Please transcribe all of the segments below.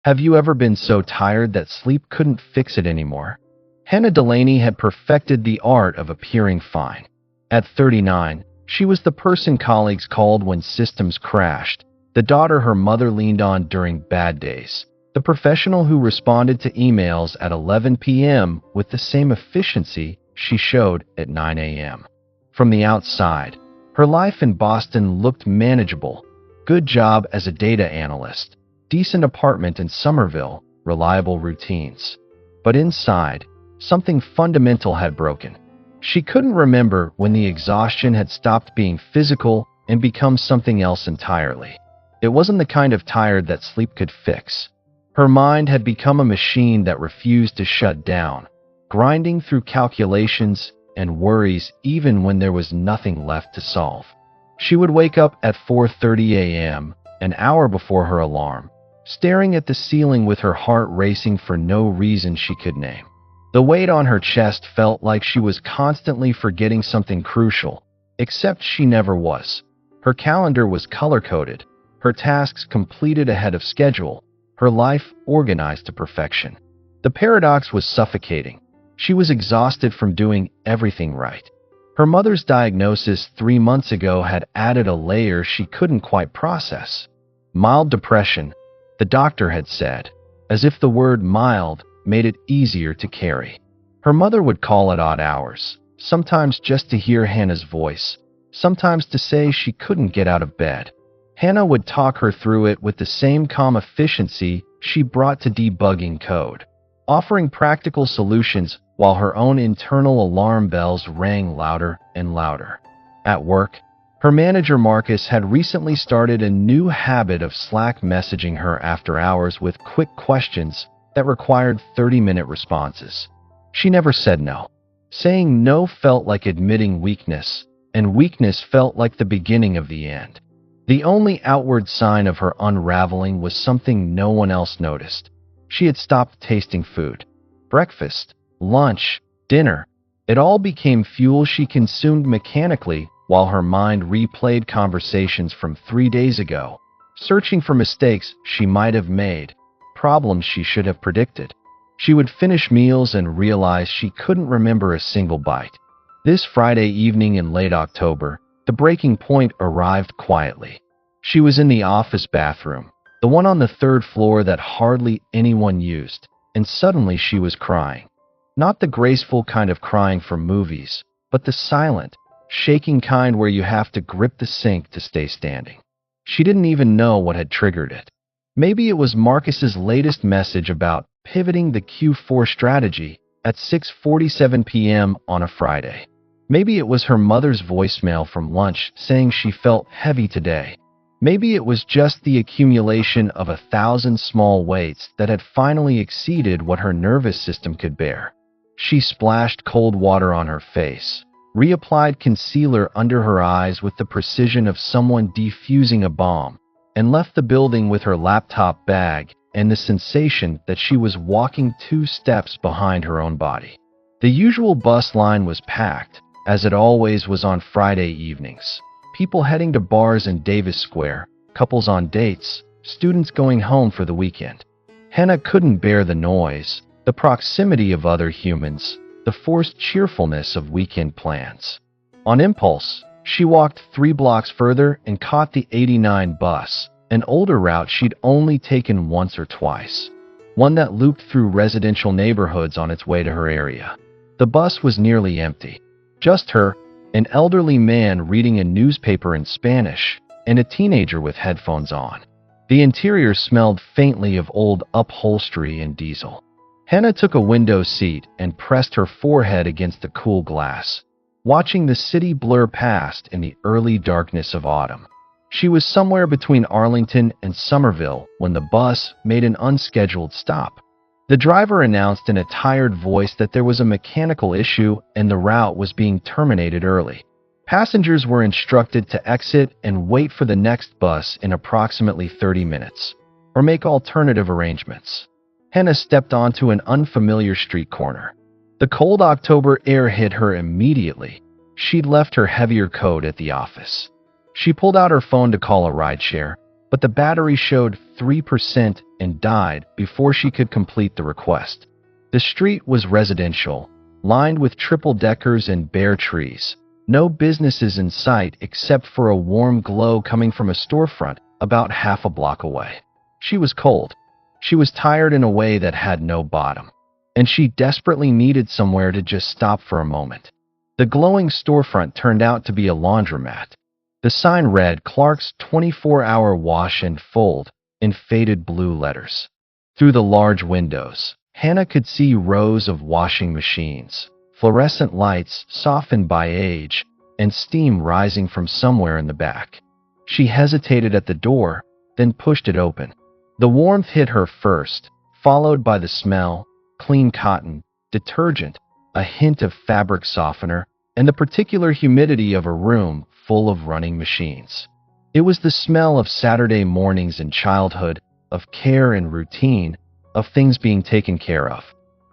Have you ever been so tired that sleep couldn't fix it anymore? Hannah Delaney had perfected the art of appearing fine. At 39, she was the person colleagues called when systems crashed, the daughter her mother leaned on during bad days, the professional who responded to emails at 11 p.m. with the same efficiency she showed at 9 a.m. From the outside, her life in Boston looked manageable. Good job as a data analyst, decent apartment in Somerville, reliable routines. But inside, something fundamental had broken. She couldn't remember when the exhaustion had stopped being physical and become something else entirely. It wasn't the kind of tired that sleep could fix. Her mind had become a machine that refused to shut down, grinding through calculations and worries even when there was nothing left to solve. She would wake up at 4:30 a.m., an hour before her alarm, staring at the ceiling with her heart racing for no reason she could name. The weight on her chest felt like she was constantly forgetting something crucial, except she never was. Her calendar was color-coded, her tasks completed ahead of schedule, her life organized to perfection. The paradox was suffocating. She was exhausted from doing everything right. Her mother's diagnosis 3 months ago had added a layer she couldn't quite process. Mild depression, the doctor had said, as if the word mild made it easier to carry. Her mother would call at odd hours, sometimes just to hear Hannah's voice, sometimes to say she couldn't get out of bed. Hannah would talk her through it with the same calm efficiency she brought to debugging code, offering practical solutions while her own internal alarm bells rang louder and louder. At work, her manager Marcus had recently started a new habit of Slack messaging her after hours with quick questions that required 30-minute responses. She never said no. Saying no felt like admitting weakness, and weakness felt like the beginning of the end. The only outward sign of her unraveling was something no one else noticed. She had stopped tasting food. Breakfast, lunch, dinner. It all became fuel she consumed mechanically while her mind replayed conversations from 3 days ago, searching for mistakes she might have made, problems she should have predicted. She would finish meals and realize she couldn't remember a single bite. This Friday evening in late October, the breaking point arrived quietly. She was in the office bathroom, the one on the 3rd floor that hardly anyone used, and suddenly she was crying. Not the graceful kind of crying from movies, but the silent, shaking kind where you have to grip the sink to stay standing. She didn't even know what had triggered it. Maybe it was Marcus's latest message about pivoting the Q4 strategy at 6:47 p.m. on a Friday. Maybe it was her mother's voicemail from lunch saying she felt heavy today. Maybe it was just the accumulation of 1,000 small weights that had finally exceeded what her nervous system could bear. She splashed cold water on her face, reapplied concealer under her eyes with the precision of someone defusing a bomb, and left the building with her laptop bag and the sensation that she was walking 2 steps behind her own body. The usual bus line was packed, as it always was on Friday evenings. People heading to bars in Davis Square, couples on dates, students going home for the weekend. Hannah couldn't bear the noise, the proximity of other humans, the forced cheerfulness of weekend plans. On impulse, she walked 3 blocks further and caught the 89 bus, an older route she'd only taken once or twice, one that looped through residential neighborhoods on its way to her area. The bus was nearly empty. Just her, an elderly man reading a newspaper in Spanish, and a teenager with headphones on. The interior smelled faintly of old upholstery and diesel. Hannah took a window seat and pressed her forehead against the cool glass, watching the city blur past in the early darkness of autumn. She was somewhere between Arlington and Somerville when the bus made an unscheduled stop. The driver announced in a tired voice that there was a mechanical issue and the route was being terminated early. Passengers were instructed to exit and wait for the next bus in approximately 30 minutes, or make alternative arrangements. Hannah stepped onto an unfamiliar street corner. The cold October air hit her immediately. She'd left her heavier coat at the office. She pulled out her phone to call a rideshare, but the battery showed 3% and died before she could complete the request. The street was residential, lined with triple-deckers and bare trees. No businesses in sight except for a warm glow coming from a storefront about half a block away. She was cold. She was tired in a way that had no bottom, and she desperately needed somewhere to just stop for a moment. The glowing storefront turned out to be a laundromat. The sign read Clark's 24-hour wash and fold in faded blue letters. Through the large windows, Hannah could see rows of washing machines, fluorescent lights softened by age, and steam rising from somewhere in the back. She hesitated at the door, then pushed it open. The warmth hit her first, followed by the smell: clean cotton, detergent, a hint of fabric softener, and the particular humidity of a room full of running machines. It was the smell of Saturday mornings in childhood, of care and routine, of things being taken care of.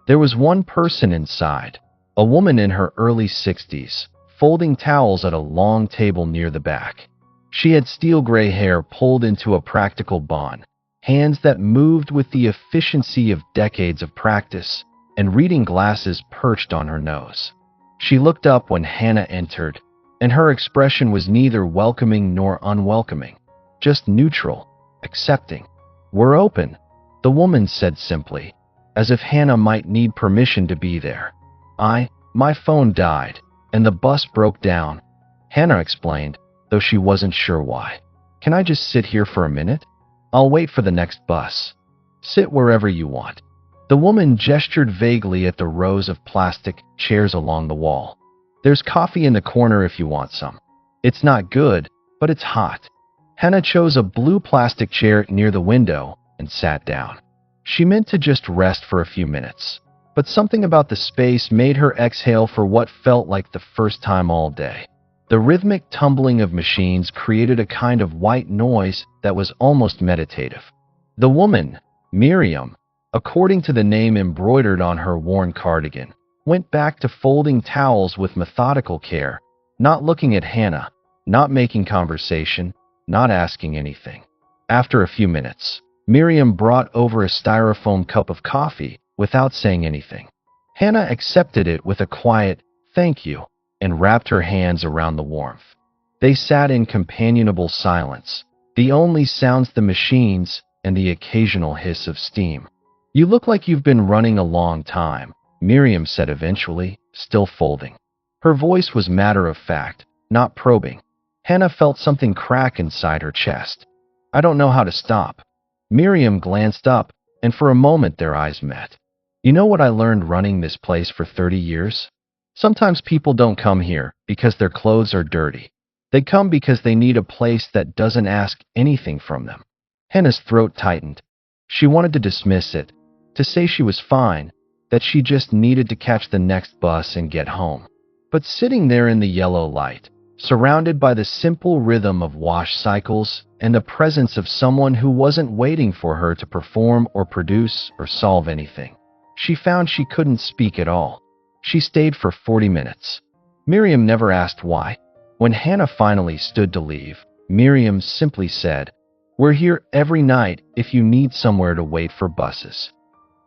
There was one person inside, a woman in her early 60s, folding towels at a long table near the back. She had steel gray hair pulled into a practical bun, hands that moved with the efficiency of decades of practice, and reading glasses perched on her nose. She looked up when Hannah entered, and her expression was neither welcoming nor unwelcoming, just neutral, accepting. "We're open," the woman said simply, as if Hannah might need permission to be there. My phone died, and the bus broke down," Hannah explained, though she wasn't sure why. "Can I just sit here for a minute? I'll wait for the next bus." "Sit wherever you want." The woman gestured vaguely at the rows of plastic chairs along the wall. "There's coffee in the corner if you want some. It's not good, but it's hot." Hannah chose a blue plastic chair near the window and sat down. She meant to just rest for a few minutes, but something about the space made her exhale for what felt like the first time all day. The rhythmic tumbling of machines created a kind of white noise that was almost meditative. The woman, Miriam, according to the name embroidered on her worn cardigan, went back to folding towels with methodical care, not looking at Hannah, not making conversation, not asking anything. After a few minutes, Miriam brought over a styrofoam cup of coffee without saying anything. Hannah accepted it with a quiet "thank you" and wrapped her hands around the warmth. They sat in companionable silence, the only sounds the machines and the occasional hiss of steam. "You look like you've been running a long time," Miriam said eventually, still folding. Her voice was matter-of-fact, not probing. Hannah felt something crack inside her chest. "I don't know how to stop." Miriam glanced up, and for a moment their eyes met. "You know what I learned running this place for 30 years? Sometimes people don't come here because their clothes are dirty. They come because they need a place that doesn't ask anything from them." Hannah's throat tightened. She wanted to dismiss it, to say she was fine, that she just needed to catch the next bus and get home. But sitting there in the yellow light, surrounded by the simple rhythm of wash cycles and the presence of someone who wasn't waiting for her to perform or produce or solve anything, she found she couldn't speak at all. She stayed for 40 minutes. Miriam never asked why. When Hannah finally stood to leave, Miriam simply said, "We're here every night if you need somewhere to wait for buses."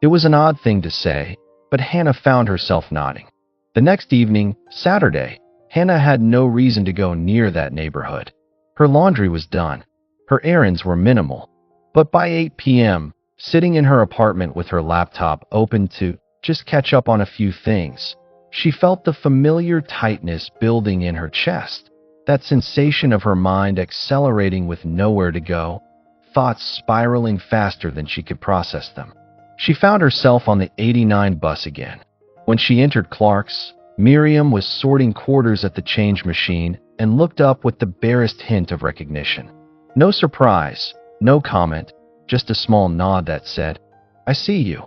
It was an odd thing to say, but Hannah found herself nodding. The next evening, Saturday, Hannah had no reason to go near that neighborhood. Her laundry was done. Her errands were minimal. But by 8 p.m., sitting in her apartment with her laptop open to just catch up on a few things, she felt the familiar tightness building in her chest, that sensation of her mind accelerating with nowhere to go, thoughts spiraling faster than she could process them. She found herself on the 89 bus again. When she entered Clark's, Miriam was sorting quarters at the change machine and looked up with the barest hint of recognition. No surprise, no comment, just a small nod that said, "I see you."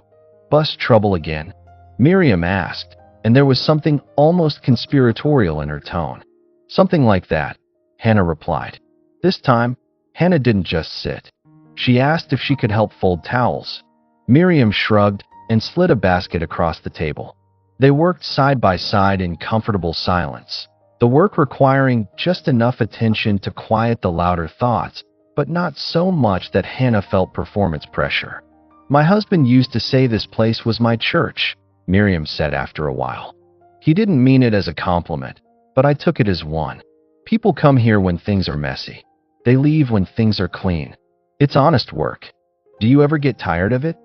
"Bus trouble again?" Miriam asked, and there was something almost conspiratorial in her tone. "Something like that," Hannah replied. This time, Hannah didn't just sit. She asked if she could help fold towels. Miriam shrugged and slid a basket across the table. They worked side by side in comfortable silence, the work requiring just enough attention to quiet the louder thoughts but not so much that Hannah felt performance pressure. "My husband used to say this place was my church," Miriam said after a while. "He didn't mean it as a compliment, but I took it as one. People come here when things are messy. They leave when things are clean. It's honest work. Do you ever get tired of it?"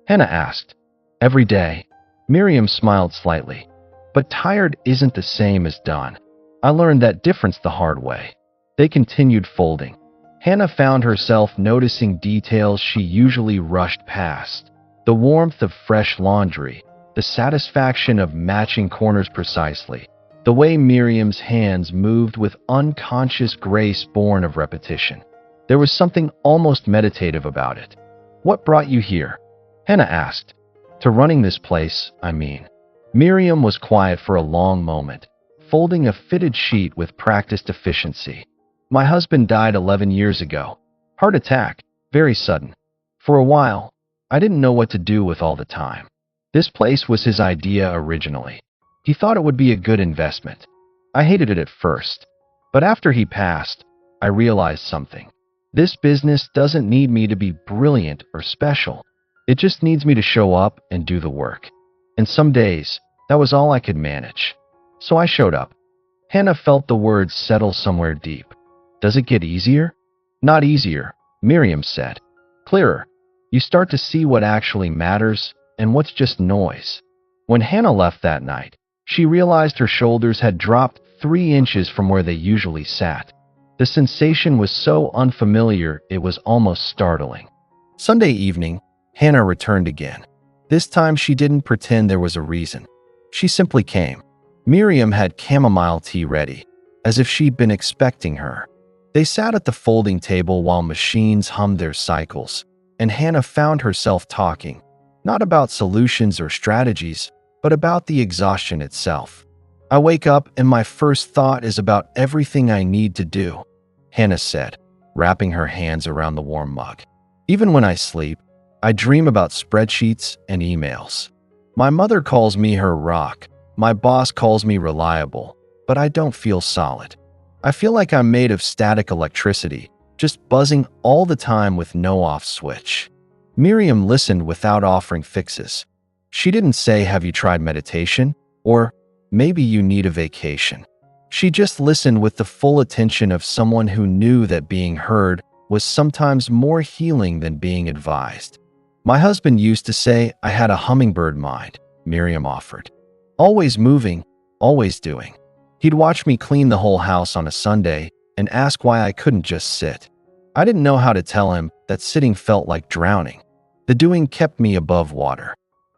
Hannah asked. "Every day." Miriam smiled slightly. "But tired isn't the same as done. I learned that difference the hard way." They continued folding. Hannah found herself noticing details she usually rushed past. The warmth of fresh laundry, the satisfaction of matching corners precisely, the way Miriam's hands moved with unconscious grace born of repetition. There was something almost meditative about it. "What brought you here?" Hannah asked. "To running this place, I mean." Miriam was quiet for a long moment, folding a fitted sheet with practiced efficiency. "My husband died 11 years ago. Heart attack, very sudden. For a while, I didn't know what to do with all the time. This place was his idea originally. He thought it would be a good investment. I hated it at first, but after he passed, I realized something. This business doesn't need me to be brilliant or special. It just needs me to show up and do the work. And some days, that was all I could manage. So I showed up." Hannah felt the words settle somewhere deep. "Does it get easier?" "Not easier," Miriam said. "Clearer. You start to see what actually matters and what's just noise." When Hannah left that night, she realized her shoulders had dropped 3 inches from where they usually sat. The sensation was so unfamiliar it was almost startling. Sunday evening, Hannah returned again. This time she didn't pretend there was a reason. She simply came. Miriam had chamomile tea ready, as if she'd been expecting her. They sat at the folding table while machines hummed their cycles, and Hannah found herself talking, not about solutions or strategies, but about the exhaustion itself. "I wake up and my first thought is about everything I need to do," Hannah said, wrapping her hands around the warm mug. "Even when I sleep, I dream about spreadsheets and emails. My mother calls me her rock. My boss calls me reliable, but I don't feel solid. I feel like I'm made of static electricity, just buzzing all the time with no off switch." Miriam listened without offering fixes. She didn't say, "Have you tried meditation?" or "Maybe you need a vacation." She just listened with the full attention of someone who knew that being heard was sometimes more healing than being advised. "My husband used to say I had a hummingbird mind," Miriam offered. "Always moving, always doing. He'd watch me clean the whole house on a Sunday and ask why I couldn't just sit. I didn't know how to tell him that sitting felt like drowning. The doing kept me above water."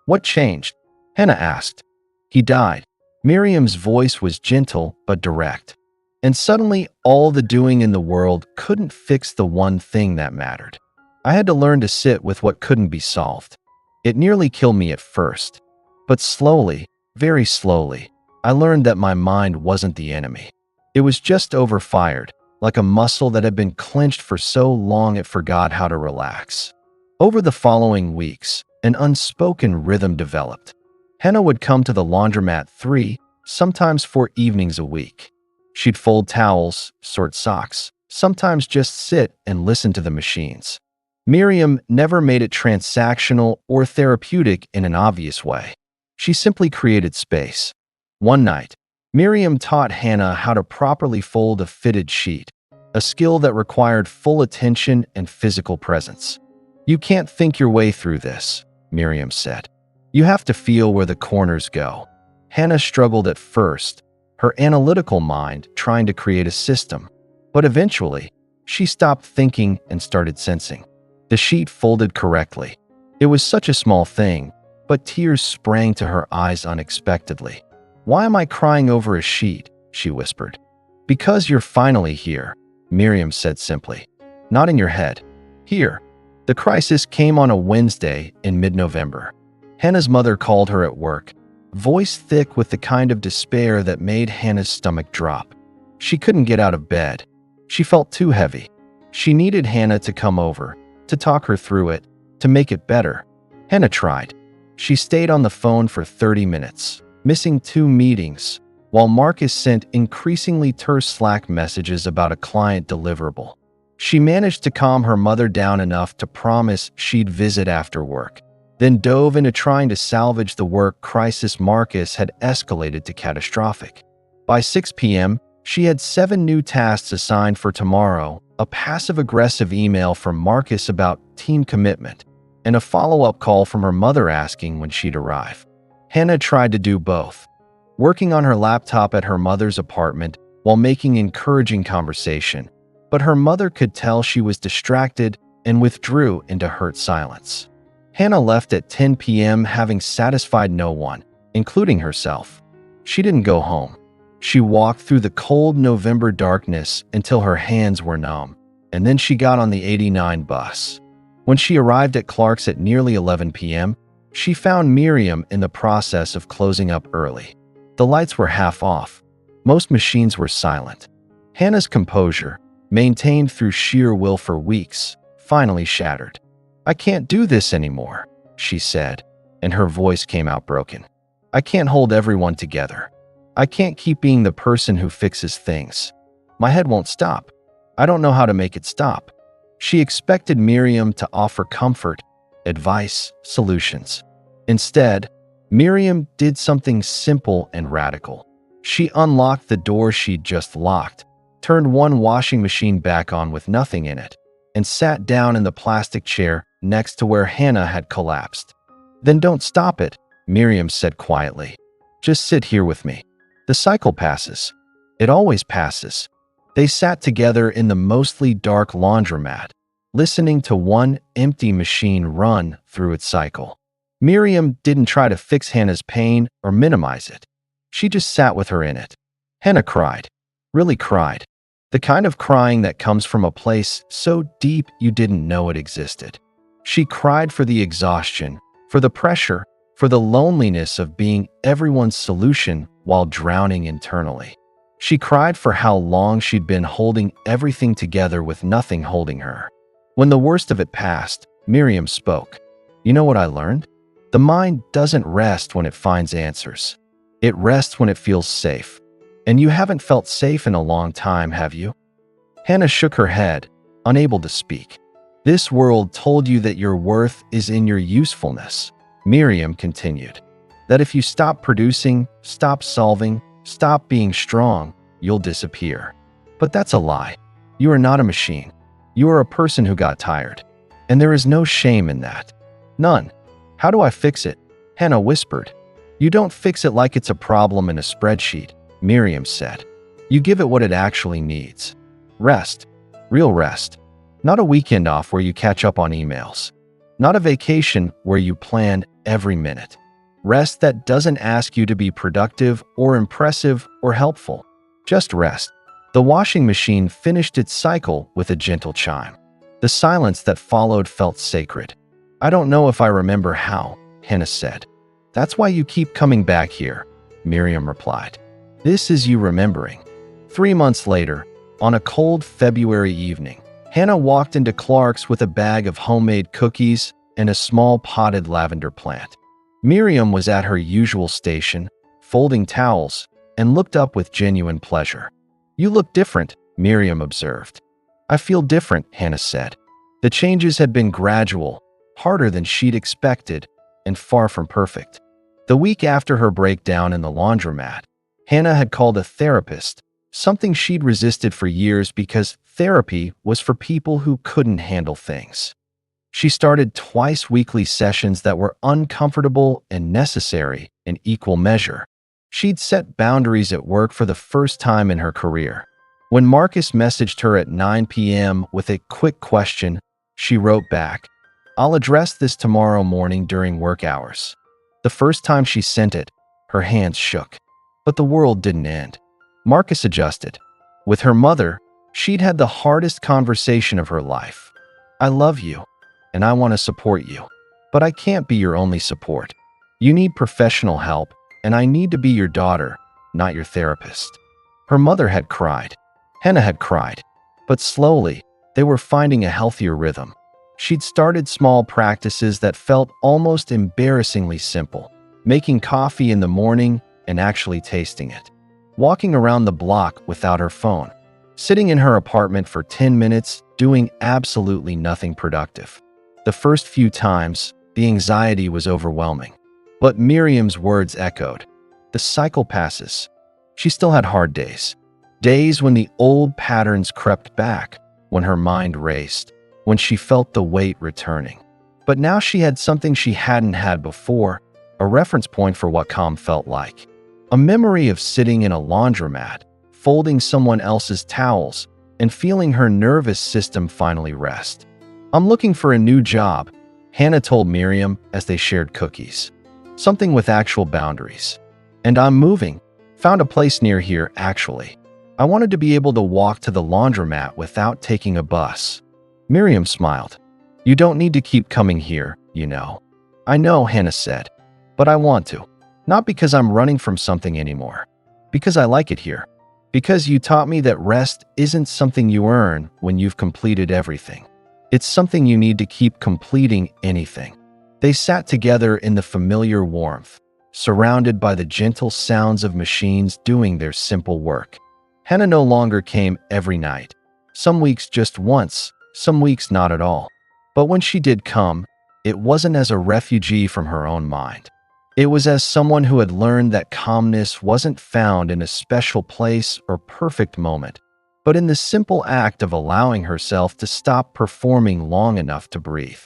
"What changed?" Hannah asked. "He died." Miriam's voice was gentle but direct. "And suddenly all the doing in the world couldn't fix the one thing that mattered. I had to learn to sit with what couldn't be solved. It nearly killed me at first. But slowly, very slowly, I learned that my mind wasn't the enemy. It was just overfired, like a muscle that had been clenched for so long it forgot how to relax." Over the following weeks, an unspoken rhythm developed. Hannah would come to the laundromat 3, sometimes 4 evenings a week. She'd fold towels, sort socks, sometimes just sit and listen to the machines. Miriam never made it transactional or therapeutic in an obvious way. She simply created space. One night, Miriam taught Hannah how to properly fold a fitted sheet, a skill that required full attention and physical presence. "You can't think your way through this," Miriam said. "You have to feel where the corners go." Hannah struggled at first, her analytical mind trying to create a system. But eventually, she stopped thinking and started sensing. The sheet folded correctly. It was such a small thing, but tears sprang to her eyes unexpectedly. "Why am I crying over a sheet?" she whispered. "Because you're finally here," Miriam said simply. "Not in your head. Here." The crisis came on a Wednesday in mid-November. Hannah's mother called her at work, voice thick with the kind of despair that made Hannah's stomach drop. She couldn't get out of bed. She felt too heavy. She needed Hannah to come over, to talk her through it, to make it better. Hannah tried. She stayed on the phone for 30 minutes, missing 2 meetings, while Marcus sent increasingly terse Slack messages about a client deliverable. She managed to calm her mother down enough to promise she'd visit after work, then dove into trying to salvage the work crisis. Marcus had escalated to catastrophic. By 6 p.m., she had 7 new tasks assigned for tomorrow, a passive-aggressive email from Marcus about team commitment, and a follow-up call from her mother asking when she'd arrive. Hannah tried to do both, working on her laptop at her mother's apartment while making encouraging conversation, but her mother could tell she was distracted and withdrew into hurt silence. Hannah left at 10 p.m. having satisfied no one, including herself. She didn't go home. She walked through the cold November darkness until her hands were numb, and then she got on the 89 bus. When she arrived at Clark's at nearly 11 p.m., she found Miriam in the process of closing up early. The lights were half off. Most machines were silent. Hannah's composure, maintained through sheer will for weeks, finally shattered. "I can't do this anymore," she said, and her voice came out broken. "I can't hold everyone together. I can't keep being the person who fixes things. My head won't stop. I don't know how to make it stop." She expected Miriam to offer comfort, advice, solutions. Instead, Miriam did something simple and radical. She unlocked the door she'd just locked, turned one washing machine back on with nothing in it, and sat down in the plastic chair next to where Hannah had collapsed. "Then don't stop it," Miriam said quietly. "Just sit here with me. The cycle passes. It always passes." They sat together in the mostly dark laundromat, listening to one empty machine run through its cycle. Miriam didn't try to fix Hannah's pain or minimize it. She just sat with her in it. Hannah cried, really cried, the kind of crying that comes from a place so deep you didn't know it existed. She cried for the exhaustion, for the pressure, for the loneliness of being everyone's solution while drowning internally. She cried for how long she'd been holding everything together with nothing holding her. When the worst of it passed, Miriam spoke. "You know what I learned? The mind doesn't rest when it finds answers. It rests when it feels safe. And you haven't felt safe in a long time, have you?" Hannah shook her head, unable to speak. "This world told you that your worth is in your usefulness," Miriam continued. "That if you stop producing, stop solving, stop being strong, you'll disappear. But that's a lie. You are not a machine. You are a person who got tired. And there is no shame in that. None." "How do I fix it?" Hannah whispered. "You don't fix it like it's a problem in a spreadsheet," Miriam said. "You give it what it actually needs. Rest. Real rest. Not a weekend off where you catch up on emails. Not a vacation where you plan every minute. Rest that doesn't ask you to be productive or impressive or helpful. Just rest." The washing machine finished its cycle with a gentle chime. The silence that followed felt sacred. "I don't know if I remember how," Hannah said. "That's why you keep coming back here," Miriam replied. "This is you remembering." 3 months later, on a cold February evening, Hannah walked into Clark's with a bag of homemade cookies and a small potted lavender plant. Miriam was at her usual station, folding towels, and looked up with genuine pleasure. "You look different," Miriam observed. "I feel different," Hannah said. The changes had been gradual, harder than she'd expected, and far from perfect. The week after her breakdown in the laundromat, Hannah had called a therapist, something she'd resisted for years because therapy was for people who couldn't handle things. She started twice-weekly sessions that were uncomfortable and necessary in equal measure. She'd set boundaries at work for the first time in her career. When Marcus messaged her at 9 p.m. with a quick question, she wrote back, "I'll address this tomorrow morning during work hours." The first time she sent it, her hands shook. But the world didn't end. Marcus adjusted. With her mother, she'd had the hardest conversation of her life. "I love you, and I want to support you. But I can't be your only support. You need professional help, and I need to be your daughter, not your therapist." Her mother had cried. Hannah had cried. But slowly, they were finding a healthier rhythm. She'd started small practices that felt almost embarrassingly simple. Making coffee in the morning and actually tasting it. Walking around the block without her phone. sitting in her apartment for 10 minutes, doing absolutely nothing productive. The first few times, the anxiety was overwhelming. But Miriam's words echoed. The cycle passes. She still had hard days. Days when the old patterns crept back, when her mind raced, when she felt the weight returning. But now she had something she hadn't had before, a reference point for what calm felt like. A memory of sitting in a laundromat, folding someone else's towels, and feeling her nervous system finally rest. I'm looking for a new job, Hannah told Miriam as they shared cookies. Something with actual boundaries. And I'm moving. Found a place near here, actually. I wanted to be able to walk to the laundromat without taking a bus. Miriam smiled. You don't need to keep coming here, you know. I know, Hannah said, but I want to. Not because I'm running from something anymore. Because I like it here. Because you taught me that rest isn't something you earn when you've completed everything. It's something you need to keep completing anything. They sat together in the familiar warmth, surrounded by the gentle sounds of machines doing their simple work. Hannah no longer came every night. Some weeks just once, some weeks not at all. But when she did come, it wasn't as a refugee from her own mind. It was as someone who had learned that calmness wasn't found in a special place or perfect moment, but in the simple act of allowing herself to stop performing long enough to breathe.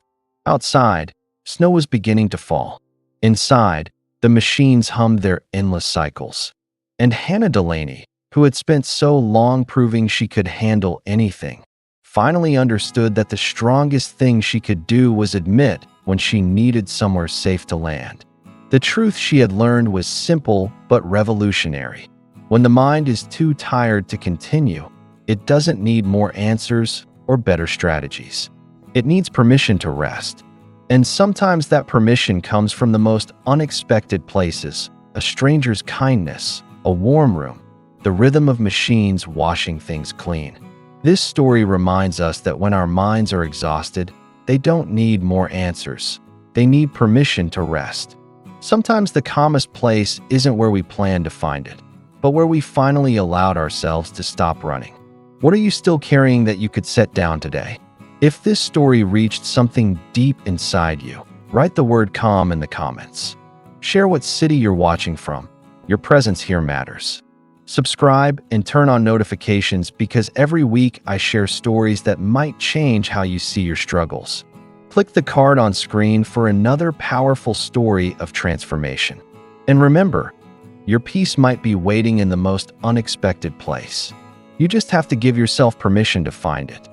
Outside, snow was beginning to fall. Inside, the machines hummed their endless cycles. And Hannah Delaney, who had spent so long proving she could handle anything, finally understood that the strongest thing she could do was admit when she needed somewhere safe to land. The truth she had learned was simple but revolutionary. When the mind is too tired to continue, it doesn't need more answers or better strategies. It needs permission to rest. And sometimes that permission comes from the most unexpected places: a stranger's kindness, a warm room, the rhythm of machines washing things clean. This story reminds us that when our minds are exhausted, they don't need more answers. They need permission to rest. Sometimes the calmest place isn't where we planned to find it, but where we finally allowed ourselves to stop running. What are you still carrying that you could set down today? If this story reached something deep inside you, write the word calm in the comments. Share what city you're watching from. Your presence here matters. Subscribe and turn on notifications because every week I share stories that might change how you see your struggles. Click the card on screen for another powerful story of transformation. And remember, your peace might be waiting in the most unexpected place. You just have to give yourself permission to find it.